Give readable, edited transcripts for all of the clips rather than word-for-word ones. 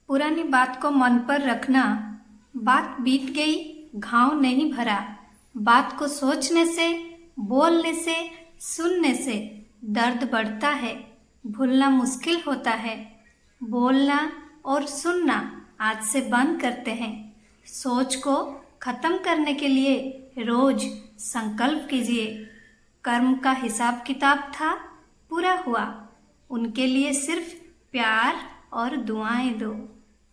पुरानी बात को मन पर रखना, बात बीत गई घाव नहीं भरा। बात को सोचने से, बोलने से, सुनने से दर्द बढ़ता है, भूलना मुश्किल होता है। बोलना और सुनना आज से बंद करते हैं। सोच को खत्म करने के लिए रोज संकल्प कीजिए। कर्म का हिसाब किताब था, पूरा हुआ। उनके लिए सिर्फ प्यार और दुआएं दो।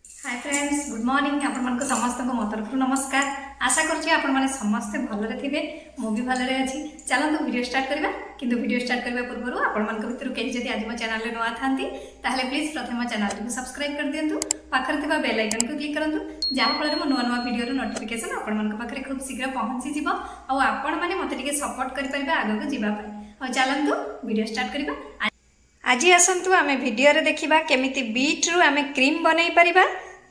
Hi friends, good morning. आपण मन को समस्त को मो तरफ नमस्कार। आशा करछि आपण माने समस्त भलरे थिबे, मो भी भलरे अछि। चलंतु वीडियो स्टार्ट करबा। किंतु वीडियो स्टार्ट करबा पूर्व आपण मन को भितर केहि जदि आज मो चैनल रे नवा थांती ताहले प्लीज प्रथम चैनल को सब्सक्राइब कर दियंतु। पाखर थिबा बेल आइकन को क्लिक करंतु, जहा फल मो नवा वीडियो रो नोटिफिकेशन आपण मन को पाखरे खूब शीघ्र पहुंची जिवो आ आपण माने मते टिके सपोर्ट करि परिबा आगो को जिबा पय। चलंतु वीडियो स्टार्ट करबा। आज आसंतु आमे वीडियो रे देखिबा केमिति बीट रु आमे क्रीम बनै परिबा,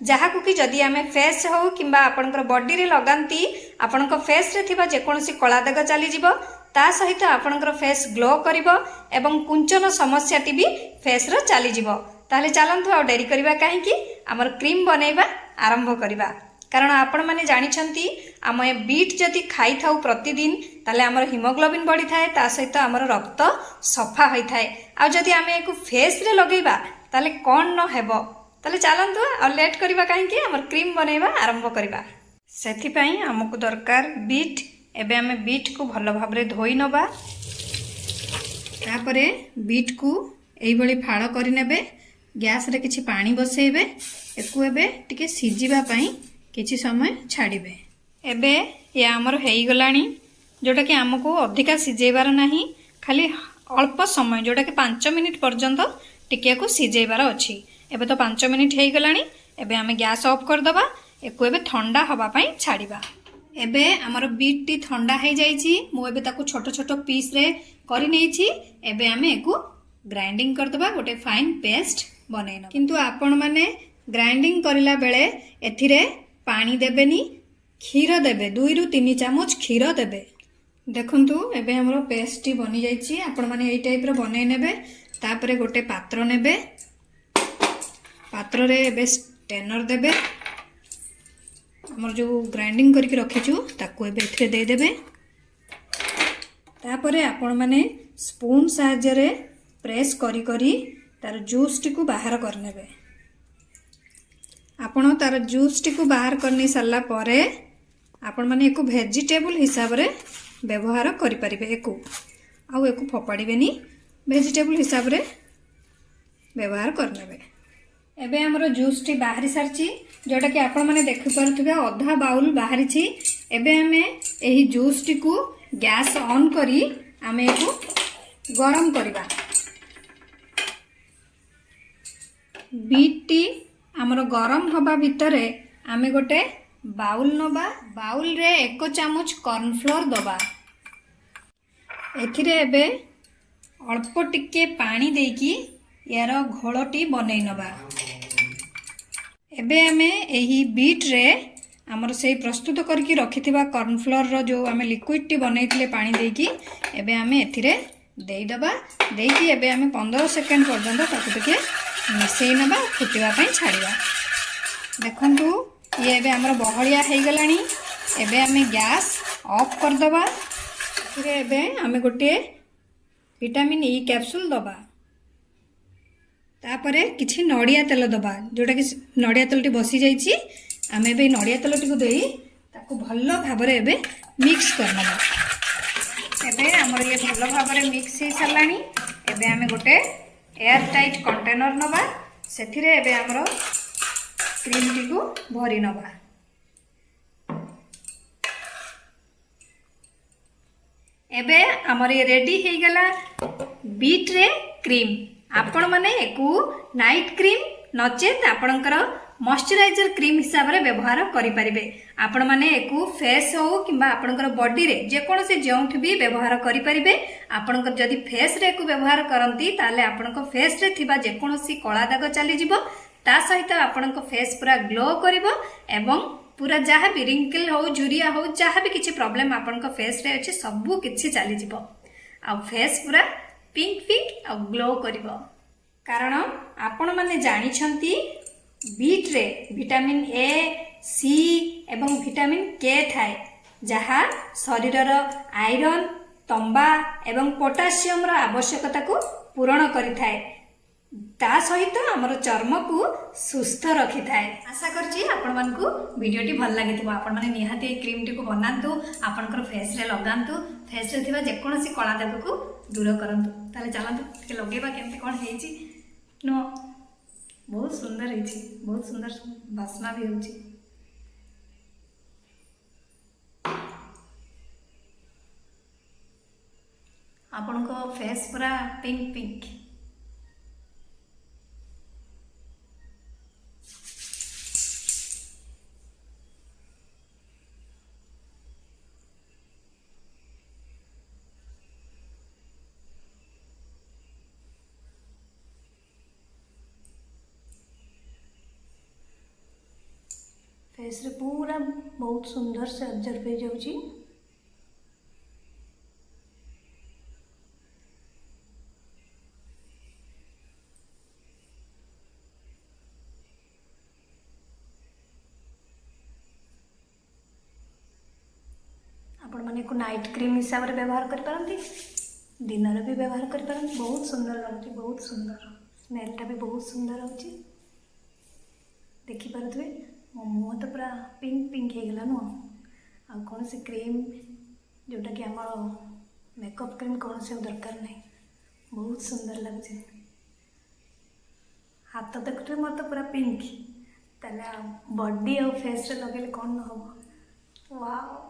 जहाँ कि जदि आम फेस हो कि आपणकर बॉडी रे लगाती आपणक फेस रे थिबा जेकोसी कला दाग चली जीवो, ता सहित आपणकर फेस ग्लो करिवो एवं कुंचन समस्याटी भी फेस रो चली जीवो। ताले चलंतु आ डेरी करिबा काहेकि आमर क्रीम बनैबा आरंभ करिबा। कारण आपण माने जानिछंती आम ए बीट जदि खाई थाउ प्रतिदिन ताले आमर हिमोग्लोबिन बढ़ी थाए, ता सहित आमर रक्त सफा होई थाए। आ जदि आम एको फेस रे लगैबा ताले कोन न हेबो। ताले चलंतु आ लेट करिबा काहेकि हमर क्रीम बनैबा आरंभ करिबा। सेथि पई हमकु दरकार बीट। एबे हमें बीट को भलो भाबरे धोई नबा। तापरे बीट को एई बळी फाळ करि नेबे। गैस रे किछि पानी बसेइबे। एकु एबे टिके सिजिबा पई किछि समय छाडिबे। एबे या हमर हेई गलानी, जोटा कि हमकु अधिका सिजेइबार नाही, खाली अल्प समय जोटा कि 5 मिनिट पर्यंत टिके को सिजेइबार अछि। एबे तो 5 मिनिट हो गलानी। एबे आमे गैस ऑफ कर दबा। एको एबे ठंडा हवा पई छाड़ीबा। एबे हमर बीट टी ठंडा हो जाइछि। मो एबे ताकू छोट छोट पीस रे करि नेछि। एबे आमे एको ग्राइंडिंग कर दबा, गोटे फाइन पेस्ट बनेना। किंतु आपण माने ग्राइंडिंग करिला बेले एथिरे पानी देबेनी, खीर देबे। 2 रु 3 चामच खीर देबे। देखंतु एबे हमर पेस्ट टी बनि जाइछि। आपण माने एई टाइप रो बनै नेबे। तापरे गोटे पात्र नेबे। पात्र रे एबे स्टेनर देबे। हमर जो ग्राइंडिंग करके रखिछु ताको एबे एथरे दे देबे। तापरे आपण माने स्पून सहाय्य रे प्रेस करी करी तार जूस टी को बाहर कर नेबे। आपण तार जूस टी को बाहर करनी सरला परे आपण माने एको वेजिटेबल हिसाब रे व्यवहार करि परिबे। एको फोपाड़ीबेनी, वेजिटेबल हिसाब रे व्यवहार कर नेबे। एबे हमरो जूस टी बाहरी सारची, जोटा कि आपण माने देखि परथुबे अधा बाउल बाहरी छी। एबे हमें एही जूस टी को गैस ऑन करी आमे एको गरम करिबा। बीट टी हमरो गरम हबा भितरे आमे गोटे बाउल नबा। बाउल रे 1 चामच कॉर्नफ्लोर दबा। एथिरे एबे अल्प टिके पानी देकी यार घोलटी बनै नबा। एबे आमे एही बीट रे हमर से प्रस्तुत करके रखिथिबा कॉर्नफ्लोर रो जो आमे लिक्विड टी बनैथिले पानी देकी एबे आमे एथिरे देई दबा। देकी एबे आमे 15 सेकंड पर्यंत ताकु टिके मिसै नबा, फुटिबा पई छाड़िबा। देखंतु ये एबे हमर बहलिया हेई गलानी। एबे आमे गैस ऑफ कर दबा। फिर एबे आमे गोटे विटामिन ई कैप्सूल दबा। तापरे किछि नड़िया तेल दबा, जोटा कि नड़िया तेल टी बसी जाइछि। आमे एबे नड़िया तेल टी को देई ताकू भल्लो भाबरे एबे मिक्स करनबा। एबे हमर ये भल्लो भाबरे मिक्स हे सरलानी। एबे आमे गोटे एयर टाइट कंटेनर नबा। सेथिरे एबे हमर क्रीम टी को भरी नबा। एबे हमर ये रेडी हे गला बीट रे क्रीम। आपण माने एकू नाइट क्रीम नचेत आपणकर मॉइस्चराइजर क्रीम हिसाब रे व्यवहार करि परिबे। आपण माने एकू फेस हो किबा आपणकर बॉडी रे जेकोसी जेउठ भी व्यवहार करि परिबे। आपणकर जदि फेस रे एकू व्यवहार करंती ताले आपणक फेस रे थिबा जेकोसी कला दाग चली जिवो, ता सहित आपणक फेस पूरा ग्लो करिवो एवं पूरा जहाँ भी रिंकल हो, झुरिया हो, जहाँ भी किसी प्रॉब्लम आपणक फेस रे अछि सबु किछि चली जिवो। आ फेस पूरा पिंक पिंक आ ग्लो करिवो। कारण आपण माने जानिछंती बीट रे विटामिन ए सी एवं विटामिन के थाए जहाँ शरीरर आयरन तंबा एवं पोटासियम आवश्यकता को पूरण करिथाए ता सहित आमर चर्म को सुस्थ रखी थाए। आशा करछि आपण मानकु वीडियोटी भल लागिथिबो। आपण माने निहाती क्रीम टी को बनांतु आपनकर फेस रे लगांतु फेस रे थिबा जेकोनोसी कला दाग को दूर करंतु। ताले चलंतु के लगेबा केमते कोन हेछि नो बहुत सुंदर हेछि बहुत सुंदर वासना भी होछि। आपनको फेस पूरा पिंक पिंक फेस रे पूरा बहुत सुंदर से ऑब्जर्व हो जाउची। आपण माने को नाइट क्रीम हिसाब रे व्यवहार करि पारंती दिन रे भी व्यवहार करि पारंती। बहुत सुंदर लाଗୁची बहुत सुंदर स्मेल टा भी बहुत सुंदर होची देखि पारुथबे मो मुँह तो पूरा पिंक पिंक हो गला नु आ कौन सी क्रीम जोटा कि आम मेकअप क्रीम कौन से दरकार नहीं बहुत सुंदर लगे। हाथ देखते मोर तो पूरा पिंक ताले बॉडी और फेस रे लगेले कौन न हो वाओ।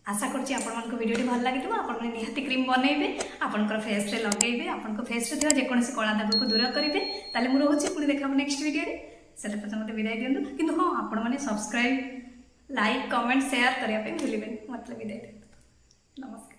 आशा करछि आपण मानको वीडियोटी भल लागिथिबो। आपण माने निहाती क्रीम बनैबे आपनकर फेस रे लगेबे आपनकर फेस रे थिबा जे कोनोसी कला दाग को दूर करिवे। ताले मु रहउछि पुनी देखाबो नेक्स्ट वीडियो रे से मत विदाय दिंतु किंतु हाँ आपण मैंने सब्सक्राइब लाइक कमेंट शेयर करने भूलें मतलब विदाय दिंतु। नमस्कार।